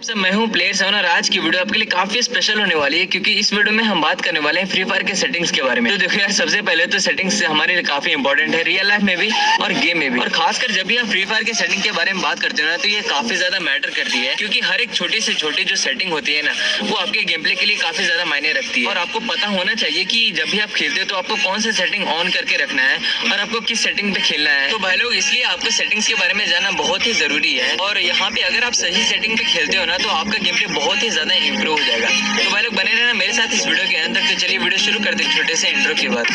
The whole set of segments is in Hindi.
सब मैं हूँ प्लेयर 7 और आज की वीडियो आपके लिए काफी स्पेशल होने वाली है क्योंकि इस वीडियो में हम बात करने वाले हैं फ्री फायर के सेटिंग्स के बारे में। तो देखो यार, सबसे पहले तो सेटिंग्स हमारे लिए काफी इंपॉर्टेंट है, रियल लाइफ में भी और गेम में भी। और खासकर जब भी आप फ्री फायर के सेटिंग के बारे में बात करते हो ना, तो ये काफी ज्यादा मैटर करती है क्योंकि हर एक छोटी से छोटी जो सेटिंग होती है ना, वो आपके गेम प्ले के लिए काफी ज्यादा मायने रखती है। और आपको पता होना चाहिए कि जब भी आप खेलते हो तो आपको कौन सा सेटिंग ऑन करके रखना है और आपको किस सेटिंग पे खेलना है। तो भाई लोग, इसलिए आपको सेटिंग्स के बारे में जानना बहुत ही जरूरी है। और यहाँ पे अगर आप सही सेटिंग पे खेलते हो ना, तो आपका गेम प्ले बहुत ही ज्यादा इंप्रूव हो जाएगा। तो भाई लोग बने रहना मेरे साथ इस वीडियो के अंदर। तो चलिए वीडियो शुरू करते हैं छोटे से इंट्रो के बाद।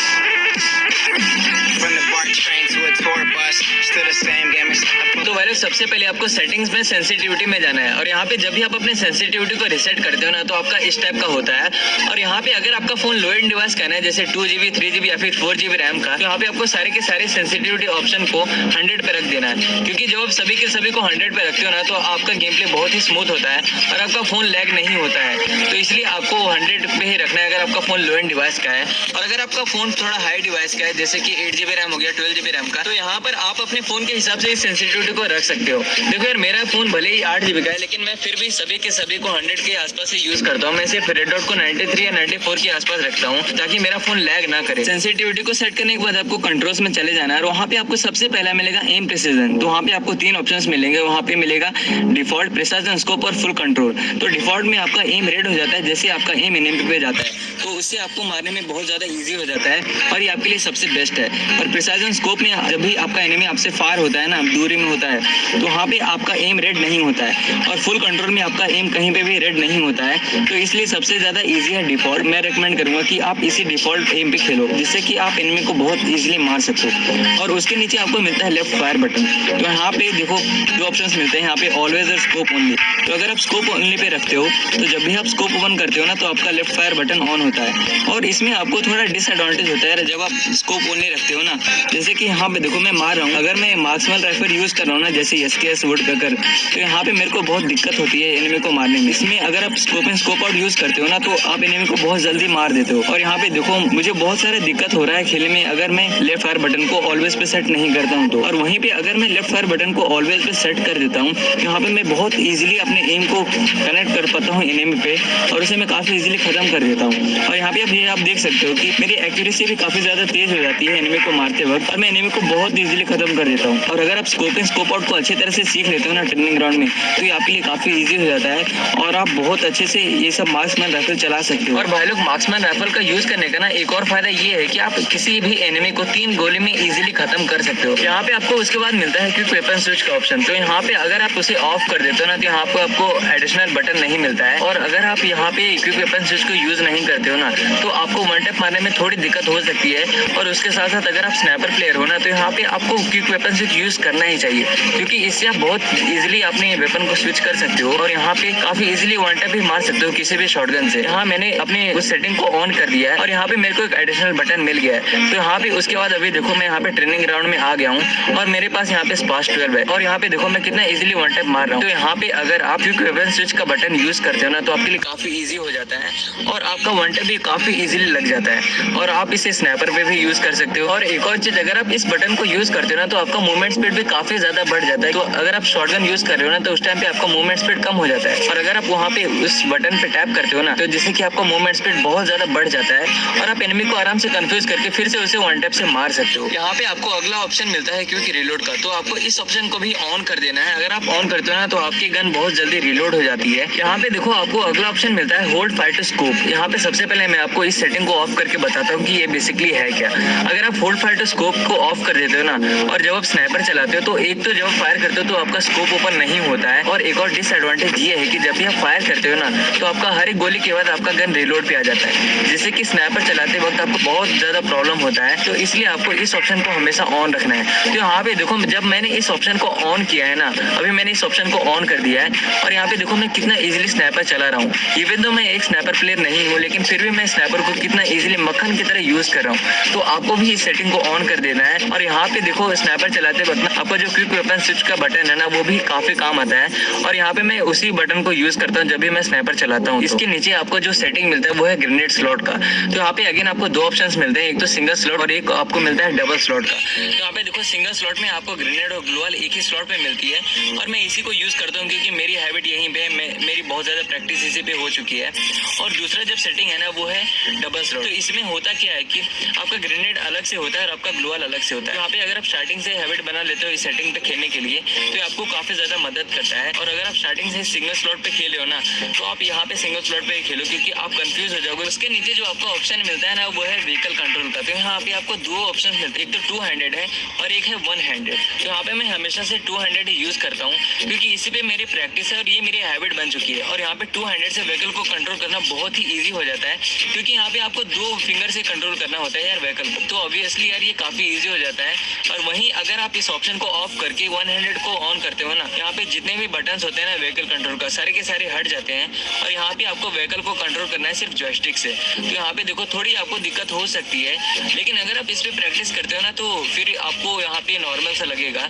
तो भाई लोग, सबसे पहले आपको सेटिंग्स में सेंसिटिविटी में जाना है। और यहाँ पे जब भी आप अपने सेंसिटिविटी को रिसेट करते हो ना, तो आपका इस टाइप का होता है। और यहाँ पे अगर आपका फोन लो एंड डिवाइस का है, जैसे 2GB 3GB या फिर 4GB रैम का, तो यहाँ पे आपको सारे के सारे सेंसिटिविटी ऑप्शन को 100 पे रख देना है। क्योंकि जब आप सभी के सभी को 100 पे रखते हो ना, तो आपका गेम प्ले बहुत ही स्मूथ होता है और आपका फोन लैग नहीं होता है। तो इसलिए आपको 100 पे ही रखना है अगर आपका फोन लो एंड डिवाइस का है। और अगर आपका फोन थोड़ा हाई डिवाइस का है, जैसे कि 8GB रैम हो गया, 12GB रैम का, तो यहाँ पर आप अपने फोन के हिसाब से इस सेंसिटिविटी को रख सकते हो। देखो यार, मेरा फोन भले ही 8GB का है, लेकिन मैं फिर भी सभी के सभी को 100 के आसपास ही यूज करता हूँ। मैं सिर्फ रेड डॉट को 93 या 94 के आसपास रखता हूँ ताकि मेरा फोन लैग ना करे। सेंसिटिविटी को सेट करने के बाद आपको कंट्रोल्स में चले जाना है और वहाँ पे आपको सबसे पहला मिलेगा एम प्रिसीजन। तो वहाँ पे आपको 3 ऑप्शंस मिलेंगे। वहाँ पे मिलेगा डिफॉल्ट, प्रिसीजन, स्कोप और फुल कंट्रोल। तो डिफॉल्ट में आपका एम रेड हो जाता है जैसे आपका एम एनएम पे जाता है, तो उससे आपको मारने में बहुत ज्यादा इजी हो जाता है और ये आपके लिए सबसे बेस्ट है। और प्रिसीजन स्कोप में जब भी आपका एनिमी आपसे फार होता है ना, दूरी में होता है, तो वहाँ पे आपका एम रेड नहीं होता है। और फुल कंट्रोल में आपका एम कहीं पे भी रेड नहीं होता है। तो इसलिए सबसे ज्यादा इजी है डिफॉल्ट। मैं रेकमेंड करूंगा कि आप इसी डिफॉल्ट एम पे खेलो, जिससे कि आप एनिमी को बहुत इजीली मार सकते हो। और उसके नीचे आपको मिलता है लेफ्ट फायर बटन। तो यहाँ पे देखो 2 ऑप्शंस मिलते हैं यहाँ पे, ऑलवेज और स्कोप ओनली। तो अगर आप स्कोप ओनली पे रखते हो, तो जब भी आप स्कोप ओपन करते हो ना, तो आपका लेफ्ट फायर बटन ऑन होता है। और इसमें आपको थोड़ा डिसएडवांटेज होता है जब आप स्कोप ओनली रखते हो ना, जैसे कि यहाँ पे देखो मैं मार रहा हूँ, अगर मैं मार्क्समैन राइफल यूज कर रहा हूँ ना, जैसे SKS वुडपेकर, तो यहाँ पे मेरे को बहुत दिक्कत होती है एनिमी को मारने में। इसमें अगर आप स्कोप आउट यूज करते हो ना, तो आप एनिमी को बहुत जल्दी मार देते हो। और यहाँ पे देखो मुझे बहुत सारे दिक्कत हो रहा है खेलने में अगर मैं लेफ्ट फायर बटन को ऑलवेज पे सेट नहीं करता हूँ तो। और वहीं पे अगर मैं लेफ्ट फायर बटन को ऑलवेज पे सेट कर देता हूँ, यहाँ पे मैं बहुत इजीली अपने एम को कनेक्ट कर पाता हूँ एनिमी पे और उसे मैं काफी इजीली खत्म कर देता हूँ। और यहाँ पे आप देख सकते हो कि मेरी एक्यूरेसी भी काफी ज्यादा तेज हो जाती है एनिमी को मारते वक्त, और मैं एनिमी को बहुत इजीली खत्म कर देता हूँ। और अगर आप स्कोप आउट को अच्छी तरह से सीख लेते हो ना ट्रेनिंग ग्राउंड में, तो ये आपके लिए काफी इजी हो जाता है और आप बहुत अच्छे से ये सब मार्क्समैन राइफल चला सकते हो। और भाई लोग, मार्क्समैन राइफल का यूज करने का ना एक और फायदा ये है कि आप किसी भी एनिमी को 3 गोली में इजीली खत्म कर सकते हो। यहाँ पे आपको उसके बाद मिलता है क्विक वेपन स्विच का ऑप्शन। तो यहाँ पे अगर आप उसे ऑफ कर देते हो ना, तो यहाँ पे आपको एडिशनल बटन नहीं मिलता है। और अगर आप यहाँ पे क्विक वेपन स्विच को यूज नहीं करते हो ना, तो आपको वन टैप मारने में थोड़ी दिक्कत हो सकती है। और उसके साथ साथ अगर आप स्नाइपर प्लेयर हो ना, तो यहाँ पे आपको क्विक वेपन स्विच यूज करना ही चाहिए, क्योंकि इससे आप बहुत इजीली अपने वेपन को स्विच कर सकते हो और यहाँ पे काफी इजीली वन टैप भी मार सकते हो किसी भी शॉटगन से। यहाँ मैंने अपने उस सेटिंग को ऑन कर दिया है और यहाँ पे मेरे को एक एडिशनल बटन मिल गया है। तो यहाँ पे उसके बाद अभी देखो मैं यहाँ पे ट्रेनिंग ग्राउंड में आ गया हूँ और मेरे पास यहाँ पे स्पास 12 है। और यहाँ पे देखो मैं कितना इजीली वन टैप मार रहा हूँ। तो यहाँ पे अगर आप क्विक वेपन स्विच का बटन यूज करते हो ना, तो आपके लिए काफी इजी हो जाता है और आपका वन टैप भी काफी इजीली लग जाता है। और आप इसे स्नाइपर पे भी यूज कर सकते हो। और एक और चीज, अगर आप इस बटन को यूज करते हो ना, तो आपका मूवमेंट स्पीड भी काफी ज्यादा बढ़ जाता है। तो अगर आप शॉटगन यूज कर रहे हो ना, तो उस टाइम पे आपका मूवमेंट स्पीड कम हो जाता है। और अगर आप वहाँ पे उस बटन पे टैप करते हो ना, तो जिससे कि आपका मूवमेंट स्पीड बहुत ज्यादा बढ़ जाता है और आप एनिमी को आराम से कंफ्यूज करके फिर से उसे वन टैप से मार सकते हो। यहाँ पे आपको अगला ऑप्शन मिलता है क्विक रिलोड का। तो आपको इस ऑप्शन को भी ऑन कर देना है। अगर आप ऑन करते हो ना, तो आपकी गन बहुत जल्दी रिलोड हो जाती है। यहाँ पे देखो आपको अगला ऑप्शन मिलता है होल्ड फायर टू स्कोप। यहाँ पे सबसे पहले मैं आपको इस सेटिंग को ऑफ करके बताता हूँ कि ये बेसिकली है क्या। अगर आप होल्ड फायर टू स्कोप को ऑफ कर देते हो ना, और जब आप स्नाइपर चलाते हो, तो एक तो जब आप फायर करते हो तो आपका स्कोप ओपन नहीं होता है। और एक और डिसएडवांटेज ये है कि जब भी आप फायर करते हो ना, तो आपका हर एक गोली के बाद आपका गन रिलोड पे आ जाता है, जिससे कि स्नाइपर चलाते वक्त आपको बहुत ज्यादा प्रॉब्लम होता है। तो इसलिए आपको इस ऑप्शन को हमेशा ऑन रखना है। तो यहाँ पे देखो जब मैंने इस ऑप्शन को ऑन किया है ना, अभी मैंने इस ऑप्शन को ऑन कर दिया है और यहाँ पे देखो मैं कितना इजीली स्नाइपर चला रहा हूँ। इवन तो मैं एक स्नाइपर प्लेयर नहीं हूँ, लेकिन फिर फिर भी मैं स्नैपर को कितना इजीली मक्खन की तरह यूज कर रहा हूँ। तो आपको भी इस सेटिंग को ऑन कर देना है। और यहाँ पे देखो स्नैपर चलाते वक्त आपका जो क्विक वेपन स्विच का बटन है ना, वो भी काफी काम आता है। और यहाँ पे मैं उसी बटन को यूज करता हूँ जब भी मैं स्नैपर चलाता हूँ। इसके नीचे आपको जो सेटिंग मिलता है वो है ग्रेनेड स्लॉट का। तो यहाँ पे अगेन आपको दो ऑप्शंस मिलते हैं, एक तो सिंगल स्लॉट और एक आपको मिलता है डबल स्लॉट का। तो यहाँ पे देखो सिंगल स्लॉट में आपको ग्रेनेड और ग्लोअल एक ही स्लॉट पे मिलती है और मैं इसी को यूज करता हूँ क्योंकि मेरी हैबिट यहीं पे है, मेरी बहुत ज्यादा प्रैक्टिस इसी पे हो चुकी है। और दूसरा जब सेटिंग है ना वो है डबल स्लॉट। तो इसमें होता क्या है कि आपका ग्रेनेड अलग से होता है और आपका ग्लोअल अलग से होता है। यहाँ पे अगर आप स्टार्टिंग से हैबिट बना लेते हो इस सेटिंग पे खेलने के लिए तो ये आपको काफी ज्यादा मदद करता है। और अगर आप स्टार्टिंग से सिंगल स्लॉट पे खेले हो ना तो आप यहाँ पे सिंगल स्लॉट पे खेलो क्योंकि आप कंफ्यूज हो जाओगे। उसके नीचे जो आपका ऑप्शन मिलता है ना वो है व्हीकल कंट्रोल का। तो यहाँ पे आपको दो ऑप्शन मिलते हैं, एक तो 2 हैंडेड है और एक है 1 हैंडेड। तो यहाँ पे मैं हमेशा से 2 हैंडेड ही यूज करता हूँ क्योंकि इसी पे मेरी प्रैक्टिस है और ये मेरी हैबिट बन चुकी है। और यहाँ पे 2 हैंडेड से व्हीकल को कंट्रोल करना बहुत ही ईजी हो जाता है क्योंकि यहाँ पे आपको 2 फिंगर से कंट्रोल करना होता है यार व्हीकल को। तो ऑब्वियसली यार ये काफी ईजी हो जाता है। और वहीं अगर आप इस ऑप्शन को ऑफ करके 1 हैंडेड को ऑन करते हो ना, यहाँ पे जितने भी बटन होते हैं ना व्हीकल कंट्रोल का सारे के सारे हट जाते हैं और यहाँ पे आपको व्हीकल को कंट्रोल करना है सिर्फ जॉयस्टिक से। तो यहाँ पे देखो थोड़ी आपको दिक्कत हो सकती है, लेकिन अगर आप इस पे प्रैक्टिस करते हो ना तो फिर आपको यहाँ पे नॉर्मल सा लगेगा।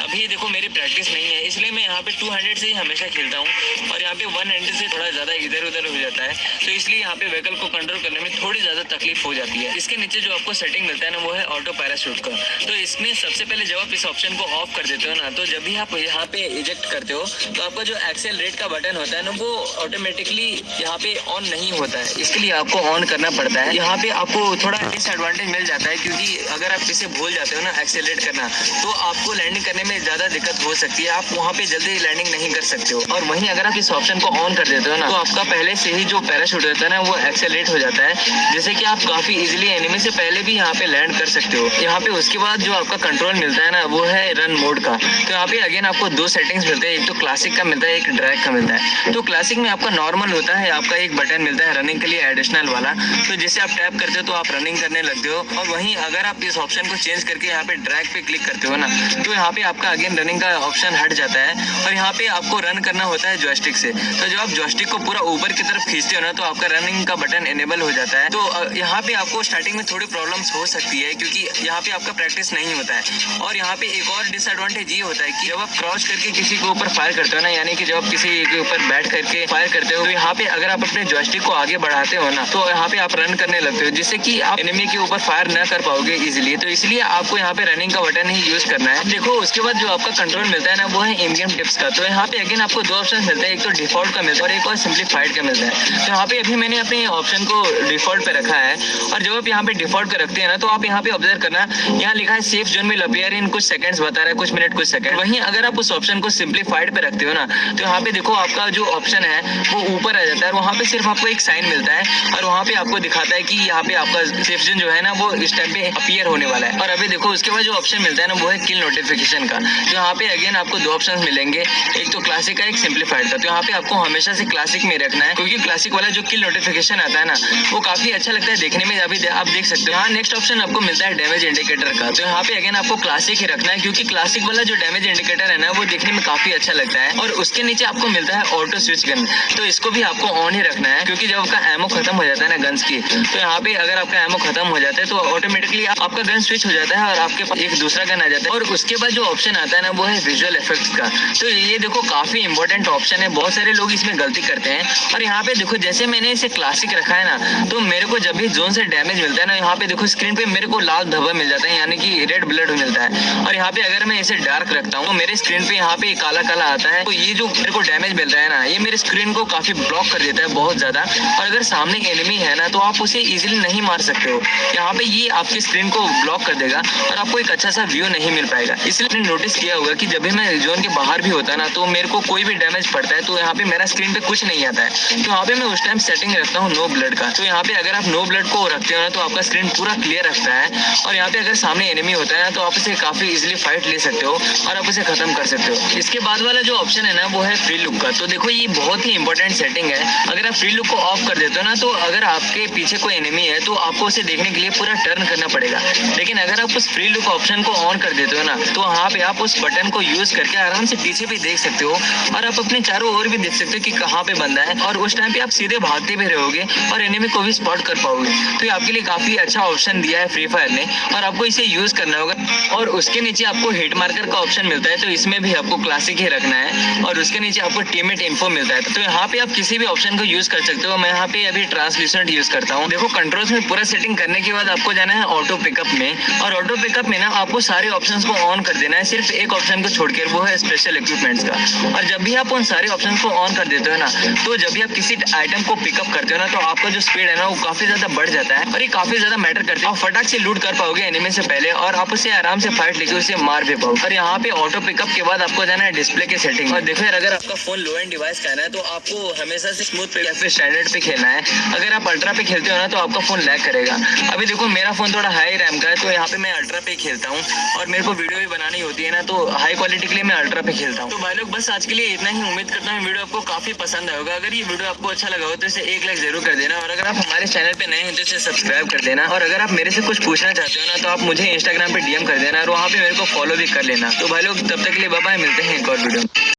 अभी देखो मेरी प्रैक्टिस नहीं है इसलिए मैं यहाँ पे 2 हैंडेड से ही हमेशा खेलता हूँ और यहाँ पे 1 हैंडेड से थोड़ा ज्यादा इधर उधर हो जाता है। तो इसलिए यहाँ पे व्हीकल को कंट्रोल करने में थोड़ी ज्यादा तकलीफ हो जाती है। इसके नीचे जो आपको सेटिंग मिलता है ना वो है ऑटो पैराशूट का। तो इसमें सबसे पहले जब आप इस ऑप्शन को ऑफ कर देते हो ना तो जब भी आप यहाँ पे इजेक्ट करते हो तो आपका जो एक्सेलरेट का बटन होता है ना वो ऑटोमेटिकली यहाँ पे ऑन नहीं होता है। इसके लिए आपको ऑन करना पड़ता है। यहाँ पे आपको थोड़ा डिसएडवांटेज मिल जाता है क्योंकि अगर आप इसे भूल जाते हो ना एक्सेलरेट करना तो आपको लैंडिंग करने में ज्यादा दिक्कत हो सकती है। आप वहाँ पे जल्दी लैंडिंग नहीं कर सकते हो। और वहीं अगर आप इस ऑप्शन को ऑन कर देते हो ना तो आपका पहले से ही जो पैराशूट होता है ना वो एक्सेलरेट हो जाता है, जैसे कि आप काफी इजीली एनिमी से पहले भी यहाँ पे लैंड कर सकते हो। यहाँ पे उसके बाद जो आपका कंट्रोल मिलता है ना वो है रन मोड का। तो यहाँ पे अगेन आपको दो सेटिंग्स मिलते हैं, एक तो क्लासिक का मिलता है एक ड्रैग का मिलता है। तो क्लासिक में आपका नॉर्मल होता है, आपका एक बटन मिलता है रनिंग के लिए एडिशनल वाला। तो जैसे आप टैप करते हो तो आप रनिंग करने लगते हो। और वहीं अगर आप इस ऑप्शन को चेंज करके यहाँ पे ड्रैग पे क्लिक करते हो ना तो यहाँ पे आपका अगेन रनिंग का ऑप्शन हट जाता है और यहाँ पे आपको रन करना होता है जॉयस्टिक से। तो जब आप जॉयस्टिक को पूरा ऊपर की तरफ खींचते हो ना तो आपका रनिंग का बटन एनेबल हो जाता है। तो यहाँ पे आपको स्टार्टिंग में थोड़ी प्रॉब्लम्स हो सकती है क्योंकि यहाँ पे आपका प्रैक्टिस नहीं होता है। और यहाँ पे एक और डिसएडवांटेज ये होता है कि जब आप क्रॉस करके किसी के ऊपर फायर करते हो ना, यानी कि जब आप किसी के ऊपर बैठ करके फायर करते हो तो यहाँ पे अगर आप अपने जॉयस्टिक को आगे बढ़ाते हो ना तो यहाँ पे आप रन करने लगते हो, जिससे कि आप एनिमी के ऊपर फायर न कर पाओगे इजीली। तो इसलिए आपको यहाँ पे रनिंग का बटन ही यूज करना है। देखो उसके बाद जो आपका कंट्रोल मिलता है ना वो है इन गेम टिप्स का। तो यहाँ पे अगेन आपको दो ऑप्शन मिलते हैं, एक तो डिफॉल्ट का मिलता है और एक और सिंप्लीफाइड का मिलता है। तो यहाँ पे अभी मैंने अपने ऑप्शन को डिफॉल्ट पे रखा है और जब आप यहाँ पे डिफॉल्ट पे रखते हैं ना तो आप यहाँ पे ऑब्जर्व करना, यहाँ लिखा है safe zone will appear in कुछ सेकंड्स बता रहा है, कुछ मिनट कुछ सेकंड। वहीं अगर आप उस ऑप्शन को सिंप्लीफाइड पे रखते हो ना तो यहाँ पे देखो आपका जो ऑप्शन है वो ऊपर आ जाता है और वहाँ पे सिर्फ आपको एक साइन मिलता है और वहाँ पे आपको दिखाता है कि यहाँ पे आपका सेफ जोन जो है ना वो इस टाइम पे अपीयर होने वाला है। और अभी देखो उसके बाद जो ऑप्शन मिलता है ना वो है किल नोटिफिकेशन का। तो यहाँ पे अगेन आपको दो ऑप्शन मिलेंगे, एक तो क्लासिक का एक सिंप्लीफाइड का। तो यहाँ पे आपको हमेशा से क्लासिक में रखना है क्योंकि क्लासिक वाला जो किल नोटिफिकेशन आता है ना वो काफी अच्छा लगता है देखने में। अभी आप देख सकते हो यहाँ नेक्स्ट ऑप्शन आपको मिलता है डैमेज इंडिकेटर का। तो यहाँ पे अगेन आपको क्लासिक ही रखना है क्योंकि क्लासिक वाला जो डैमेज इंडिकेटर है ना वो देखने में काफी अच्छा लगता है। और उसके नीचे आपको मिलता है ऑटो स्विच गन। तो इसको भी आपको ऑन ही रखना है क्योंकि जब आपका एमो खत्म हो जाता है ना गन्स की तो यहाँ पे अगर आपका एमो खत्म हो जाता है तो ऑटोमेटिकली आपका गन स्विच हो जाता है और आपके पास एक दूसरा गन आ जाता है। और उसके बाद जो ऑप्शन आता है ना वो है विजुअल इफेक्ट्स का। तो ये देखो काफी इंपॉर्टेंट ऑप्शन है, बहुत सारे लोग इसमें गलती करते हैं। और यहाँ पे देखो जैसे मैंने इसे क्लासिक रखा है ना तो मेरे को जब भी जोन से डैमेज मिलता है ना यहाँ पे देखो स्क्रीन पे मेरे को लाल धब्बा मिल जाता है, यानी कि रेड ब्लड मिलता है। और यहाँ पे अगर मैं इसे डार्क रखता हूँ तो मेरे स्क्रीन पे यहाँ पे काला काला आता है। तो ये जो मेरे को डैमेज मिल रहा है ना ये मेरे स्क्रीन को काफी ब्लॉक कर देता है बहुत ज्यादा। और अगर सामने एनिमी है ना तो आप उसे इजीली नहीं मार सकते हो, यहाँ पे ये आपकी स्क्रीन को ब्लॉक कर देगा और आपको एक अच्छा सा व्यू नहीं मिल पाएगा। इसलिए मैंने नोटिस किया होगा कि जब भी मैं जोन के बाहर भी होता है ना तो मेरे को कोई भी डैमेज पड़ता है तो यहाँ पे मेरा स्क्रीन पे कुछ नहीं आता है। तो यहाँ पे मैं उस टाइम सेटिंग रखता हूँ नो ब्लड का। तो यहाँ पे अगर आप नो ब्लड को रखते हो ना तो आपका स्क्रीन पूरा क्लियर रखता है और यहाँ पे अगर सामने एनिमी होता है ना तो आप उसे काफी इजीली फाइट ले सकते हो और आप उसे खत्म कर सकते हो। इसके बाद वाला जो ऑप्शन है ना वो है फ्री लुक का। तो देखो ये बहुत ही इंपॉर्टेंट सेटिंग है। अगर आप फ्री लुक को ऑफ कर देते हो ना तो अगर आपके पीछे कोई एनिमी है तो आपको उसे देखने के लिए पूरा टर्न करना पड़ेगा। लेकिन अगर आप उस फ्री लुक ऑप्शन को ऑन कर देते हो ना तो वहाँ पे आप उस बटन को यूज करके आराम से पीछे भी देख सकते हो और आप अपने चारों ओर भी देख सकते हो कि कहाँ पे बंदा है, और उस टाइम पे आप सीधे भागते भी रहोगे और एनिमी को भी स्पॉट कर पाओगे। तो ये आपके लिए काफी अच्छा ऑप्शन दिया है फ्री फायर ने, और आपको इसे यूज करना होगा। और उसके नीचे आपको हिट मार्कर का ऑप्शन मिलता है, तो इसमें भी आपको क्लासिक ही रखना है, और उसके नीचे आपको टीममेट इन्फो मिलता है। तो यहाँ पे आप किसी भी ऑप्शन को यूज कर सकते हो। मैं यहाँ पे अभी ट्रांसल्यूसेंट यूज करता हूँ। देखो कंट्रोल्स में पूरा सेटिंग करने के बाद आपको जाना है ऑटो पिकअप में, और ऑटो पिकअप में ना आपको सारे ऑप्शंस को ऑन कर देना है, सिर्फ एक ऑप्शन को छोड़कर, वो है स्पेशल इक्विपमेंट्स का। और जब भी आप उन सारे ऑप्शन को ऑन कर देते हो ना, तो जब भी आप किसी आइटम को पिकअप करते हो ना, तो आपका जो स्पीड है ना वो काफी ज्यादा बढ़ जाता है, और ये काफी ज्यादा मैटर करता है। आप फटाक से लूट कर पाओगे एनिमी से पहले, और आप उसे आराम से फाइट लेके उसे मार भी पाओगे। और यहाँ पे ऑटो पिकअप के बाद आपको जाना है डिस्प्ले के सेटिंग। और देखो यार, अगर आपका फोन लो एंड डिवाइस का है ना, तो आपको हमेशा से स्मूथ पे या फिर स्टैंडर्ड पे खेलना है। अगर आप अल्ट्रा पे खेलते हो ना, तो आपका फोन लैग करेगा। अभी देखो मेरा फोन थोड़ा हाई रैम का है, तो यहाँ पे मैं अल्ट्रा पे खेलता हूँ, और मेरे को वीडियो भी बनानी होती है ना, तो हाई क्वालिटी के लिए मैं अल्ट्रा पे खेलता हूँ। तो भाई लोग बस आज के लिए इतना ही। उम्मीद करता हूँ वीडियो आपको काफी पसंद आएगा। अगर ये वीडियो आपको अच्छा लगा हो तो इसे एक लाइक जरूर कर देना, और अगर आप हमारे चैनल पे नए हैं तो इसे सब्सक्राइब कर देना। और अगर आप मेरे से कुछ पूछना चाहते हो ना, तो आप मुझे इंस्टाग्राम पे DM कर देना, और वहाँ पे मेरे को फॉलो भी कर लेना। तो भाई लोग तब तक के लिए बाय बाय, मिलते हैं एक और वीडियो।